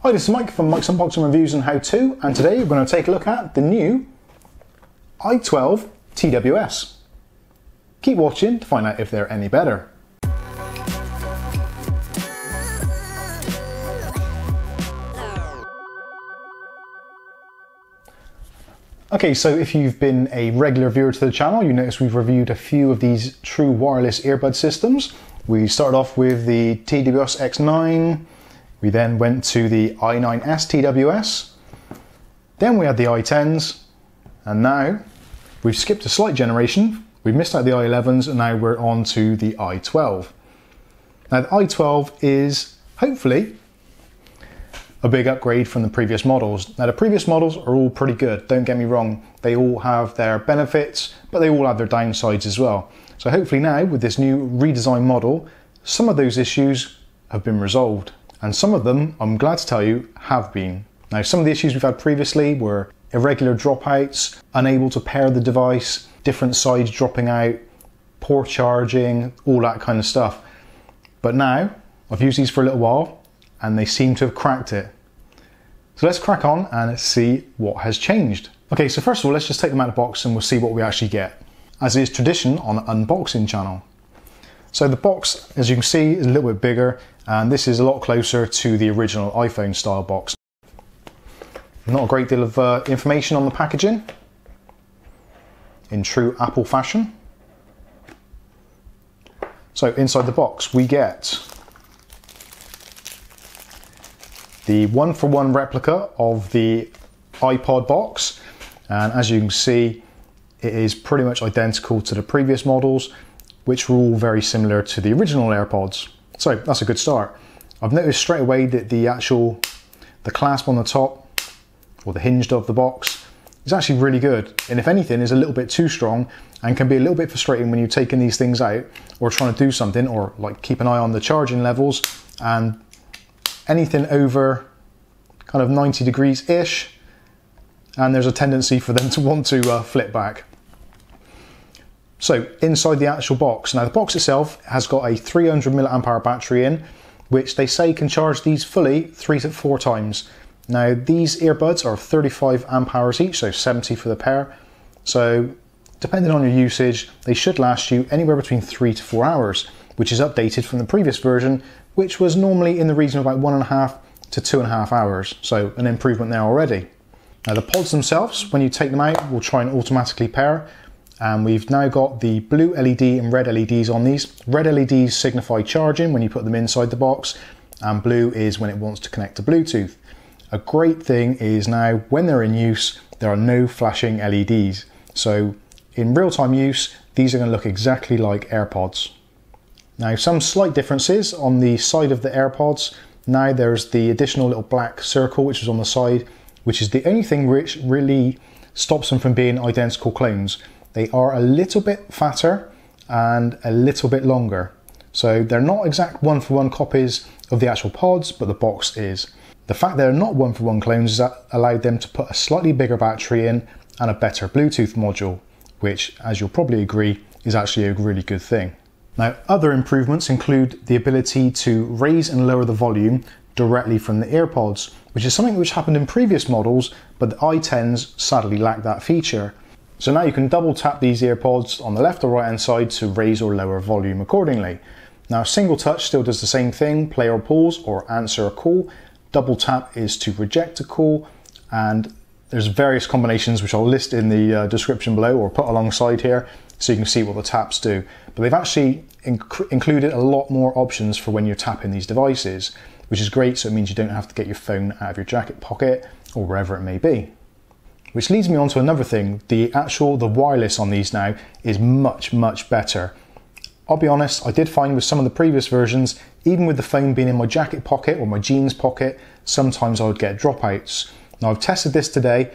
Hi, this is Mike from Mike's Unboxing Reviews and How To, and today we're going to take a look at the new i12 TWS. Keep watching to find out if they're any better. Okay, so if you've been a regular viewer to the channel, you notice we've reviewed a few of these true wireless earbud systems. We started off with the TWS X9, we then went to the i9s TWS, then we had the i10s, and now we've skipped a slight generation. We've missed out the i11s, and now we're on to the i12. Now the i12 is hopefully a big upgrade from the previous models. Now the previous models are all pretty good, don't get me wrong. They all have their benefits, but they all have their downsides as well. So hopefully now with this new redesigned model, some of those issues have been resolved. And some of them, I'm glad to tell you, have been. Now some of the issues we've had previously were irregular dropouts, unable to pair the device, different sides dropping out, poor charging, all that kind of stuff. But now, I've used these for a little while, and they seem to have cracked it. So let's crack on and see what has changed. Okay, so first of all, let's just take them out of the box and we'll see what we actually get, as is tradition on the unboxing channel. So the box, as you can see, is a little bit bigger, and this is a lot closer to the original iPhone style box. Not a great deal of information on the packaging, in true Apple fashion. So inside the box we get the one-for-one replica of the iPod box, and as you can see it is pretty much identical to the previous models, which were all very similar to the original AirPods. So that's a good start. I've noticed straight away that the clasp on the top, or the hinge of the box, is actually really good, and if anything is a little bit too strong and can be a little bit frustrating when you're taking these things out or trying to do something, or like keep an eye on the charging levels, and anything over kind of 90 degrees ish, and there's a tendency for them to want to flip back. So inside the actual box, now the box itself has got a 300 milliamp hour battery in, which they say can charge these fully 3 to 4 times. Now these earbuds are 35 amp hours each, so 70 for the pair. So depending on your usage, they should last you anywhere between 3 to 4 hours, which is updated from the previous version, which was normally in the region of about 1.5 to 2.5 hours. So an improvement there already. Now the pods themselves, when you take them out, will try and automatically pair. And we've now got the blue LED and red LEDs on these. Red LEDs signify charging when you put them inside the box, and blue is when it wants to connect to Bluetooth. A great thing is now when they're in use, there are no flashing LEDs. So in real-time use, these are going to look exactly like AirPods. Now some slight differences on the side of the AirPods. Now there's the additional little black circle which is on the side, which is the only thing which really stops them from being identical clones. They are a little bit fatter and a little bit longer. So they're not exact one-for-one copies of the actual pods, but the box is. The fact they're not one-for-one clones has allowed them to put a slightly bigger battery in and a better Bluetooth module, which, as you'll probably agree, is actually a really good thing. Now, other improvements include the ability to raise and lower the volume directly from the AirPods, which is something which happened in previous models, but the i10s sadly lack that feature. So now you can double tap these earpods on the left or right hand side to raise or lower volume accordingly. Now single touch still does the same thing, play or pause or answer a call. Double tap is to reject a call, and there's various combinations which I'll list in the description below or put alongside here so you can see what the taps do. But they've actually included a lot more options for when you're tapping these devices, which is great, so it means you don't have to get your phone out of your jacket pocket or wherever it may be. Which leads me on to another thing, the wireless on these now is much, much better. I'll be honest, I did find with some of the previous versions, even with the phone being in my jacket pocket or my jeans pocket, sometimes I would get dropouts. Now I've tested this today,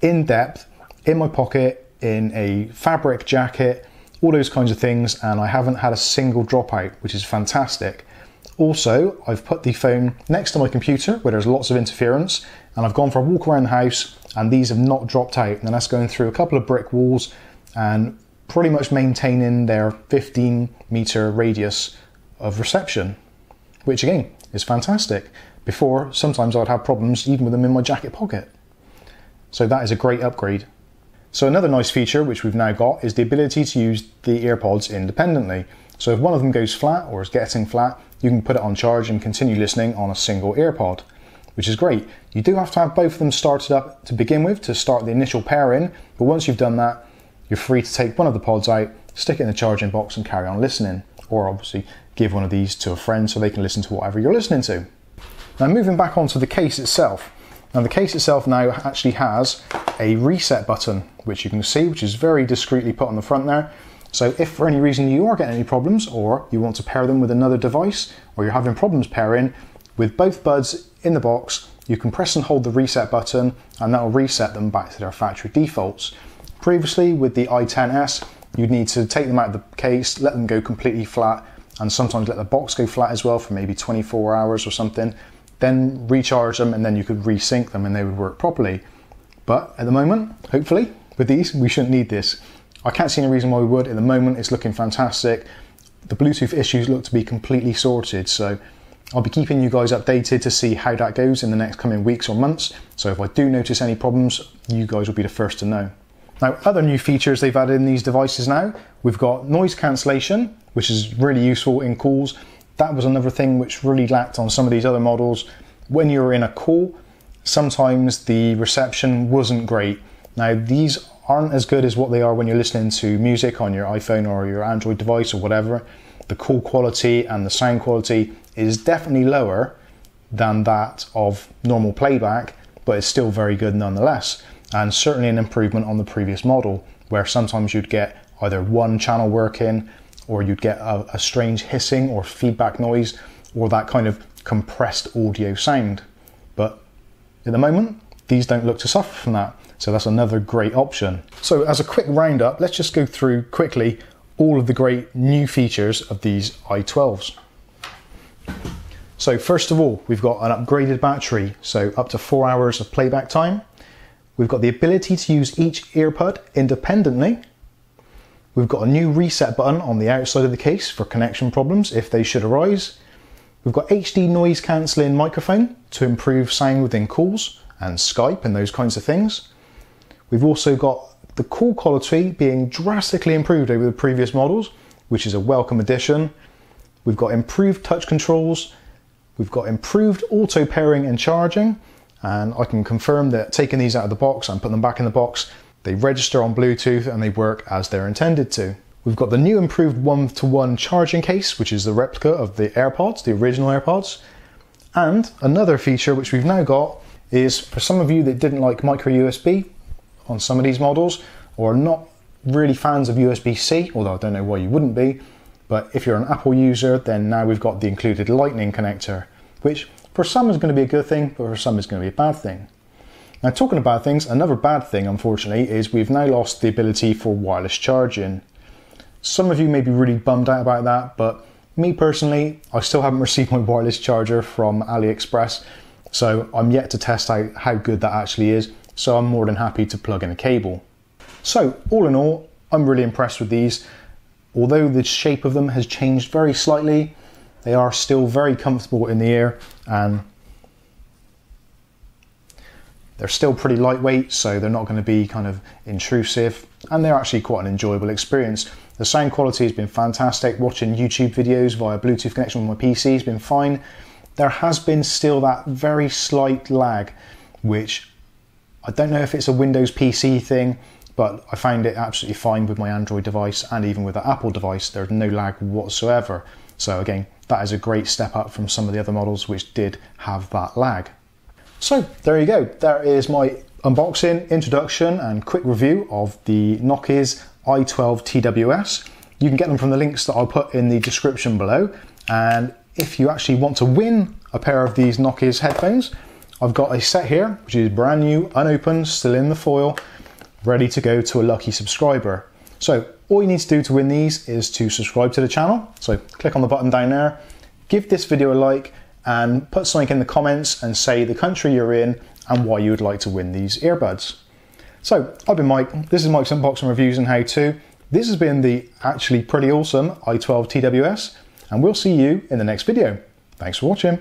in depth, in my pocket, in a fabric jacket, all those kinds of things, and I haven't had a single dropout, which is fantastic. Also, I've put the phone next to my computer where there's lots of interference, and I've gone for a walk around the house and these have not dropped out, and that's going through a couple of brick walls and pretty much maintaining their 15-meter radius of reception, which again is fantastic. Before, sometimes I'd have problems even with them in my jacket pocket. So that is a great upgrade. So another nice feature which we've now got is the ability to use the AirPods independently. So if one of them goes flat or is getting flat, you can put it on charge and continue listening on a single AirPod, which is great. You do have to have both of them started up to begin with to start the initial pair in, but once you've done that, you're free to take one of the pods out, stick it in the charging box and carry on listening. Or obviously give one of these to a friend so they can listen to whatever you're listening to. Now moving back onto the case itself. Now the case itself now actually has a reset button, which you can see, which is very discreetly put on the front there. So if for any reason you are getting any problems, or you want to pair them with another device, or you're having problems pairing, with both buds in the box, you can press and hold the reset button and that will reset them back to their factory defaults. Previously with the i10s, you'd need to take them out of the case, let them go completely flat, and sometimes let the box go flat as well for maybe 24 hours or something, then recharge them and then you could resync them and they would work properly. But at the moment, hopefully, with these, we shouldn't need this. I can't see any reason why we would. At the moment, it's looking fantastic. The Bluetooth issues look to be completely sorted, so I'll be keeping you guys updated to see how that goes in the next coming weeks or months. So if I do notice any problems, you guys will be the first to know. Now, other new features they've added in these devices now, we've got noise cancellation, which is really useful in calls. That was another thing which really lacked on some of these other models. When you're in a call, sometimes the reception wasn't great. Now, these aren't as good as what they are when you're listening to music on your iPhone or your Android device or whatever. The call quality and the sound quality is definitely lower than that of normal playback, but it's still very good nonetheless. And certainly an improvement on the previous model, where sometimes you'd get either one channel working, or you'd get a strange hissing or feedback noise, or that kind of compressed audio sound. But at the moment, these don't look to suffer from that. So that's another great option. So as a quick roundup, let's just go through quickly all of the great new features of these i12s. So first of all, we've got an upgraded battery, so up to 4 hours of playback time. We've got the ability to use each earbud independently. We've got a new reset button on the outside of the case for connection problems if they should arise. We've got HD noise cancelling microphone to improve sound within calls and Skype and those kinds of things. We've also got the call quality being drastically improved over the previous models, which is a welcome addition. We've got improved touch controls. We've got improved auto pairing and charging. And I can confirm that taking these out of the box and putting them back in the box, they register on Bluetooth and they work as they're intended to. We've got the new improved 1-to-1 charging case, which is the replica of the AirPods, the original AirPods. And another feature which we've now got is for some of you that didn't like micro USB on some of these models, or not really fans of USB-C, although I don't know why you wouldn't be, but if you're an Apple user, then now we've got the included lightning connector, which for some is going to be a good thing, but for some is going to be a bad thing. Now, talking about things, another bad thing, unfortunately, is we've now lost the ability for wireless charging. Some of you may be really bummed out about that, but me personally, I still haven't received my wireless charger from AliExpress, so I'm yet to test out how good that actually is, so I'm more than happy to plug in a cable. So, all in all, I'm really impressed with these. Although the shape of them has changed very slightly, they are still very comfortable in the ear, and they're still pretty lightweight, so they're not going to be kind of intrusive, and they're actually quite an enjoyable experience. The sound quality has been fantastic. Watching YouTube videos via Bluetooth connection with my PC has been fine. There has been still that very slight lag, which I don't know if it's a Windows PC thing, but I found it absolutely fine with my Android device, and even with the Apple device, there's no lag whatsoever. So again, that is a great step up from some of the other models which did have that lag. So there you go. There is my unboxing, introduction and quick review of the Knockies i12 TWS. You can get them from the links that I'll put in the description below. And if you actually want to win a pair of these Knockies headphones, I've got a set here, which is brand new, unopened, still in the foil, ready to go to a lucky subscriber. So all you need to do to win these is to subscribe to the channel. So click on the button down there, give this video a like, and put something in the comments and say the country you're in and why you would like to win these earbuds. So I've been Mike, this is Mike's Unboxing Reviews and How To. This has been the actually pretty awesome i12 TWS, and we'll see you in the next video. Thanks for watching.